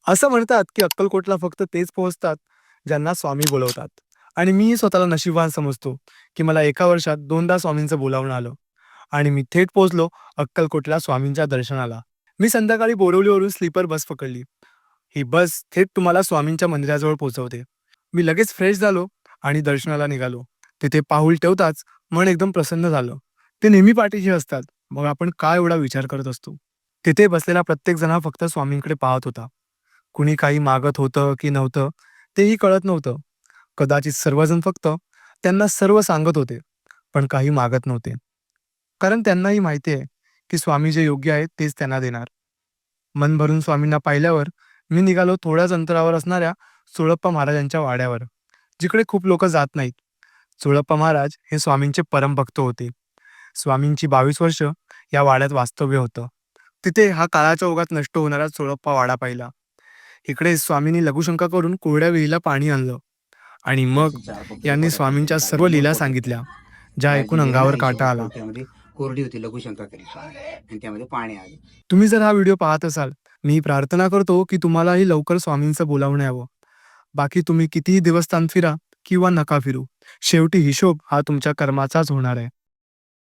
असं म्हणतात की अक्कलकोटला फक्त तेच पोहोचतात ज्यांना स्वामी बोलवतात. आणि मी स्वतःला नशीबवान समजतो की मला एका वर्षात दोनदा स्वामींचं बोलावणं आलं आणि मी थेट पोहोचलो अक्कलकोटला स्वामींच्या दर्शनाला. मी संध्याकाळी बोरिवलीवरून स्लीपर बस पकडली. ही बस थेट तुम्हाला स्वामींच्या मंदिराजवळ पोहोचवते. मी लगेच फ्रेश झालो आणि दर्शनाला निघालो. तिथे पाऊल ठेवताच मन एकदम प्रसन्न झालं. ते नेहमी पाठीशी असतात, मग आपण काय एवढा विचार करत असतो. तिथे बसलेला प्रत्येक जण हा फक्त स्वामींकडे पाहत होता. कुणी काही मागत होतं की नव्हतं तेही कळत नव्हतं. कदाचित सर्वजण फक्त त्यांना सर्व सांगत होते, पण काही मागत नव्हते. कारण त्यांनाही माहिती आहे की स्वामी जे योग्य आहे तेच त्यांना देणार. मन भरून स्वामींना पाहिल्यावर मी निघालो थोड्याच अंतरावर असणाऱ्या सोळप्पा महाराजांच्या वाड्यावर, जिकडे खूप लोक जात नाहीत. सोळप्पा महाराज हे स्वामींचे परमभक्त होते. स्वामींची 22 वर्ष या वाड्यात वास्तव्य होतं. तिथे हा काळाच्या ओघात नष्ट होणारा सोळप्पा वाडा पाहिला. इकडे स्वामींनी लघुशंका करून कोरड्या विहिरीला पाणी आणलं आणि मग असे 4 फूट यांनी खोट्या पद्धतीने स्वामींच्या टाकले सर्व 2 लीला फुटाचे. सांगितल्या, ज्या बाहेरची ऐकून विहीर आहे ना अंगावर हिशोब काटा आला. कोठ्यामध्ये कोरडी होती लघुशंका केली स्वामीने आणि त्यामध्ये पाणी आले. तुम्ही जर हा व्हिडिओ पाहत असाल, मी प्रार्थना करतो की तुम्हालाही लवकर स्वामींचं बोलावणं यावं. बाकी तुम्ही कितीही देवस्थान फिरा किंवा नका फिरू, शेवटी हिशोब हा तुमच्या कर्माचाच होणार आहे.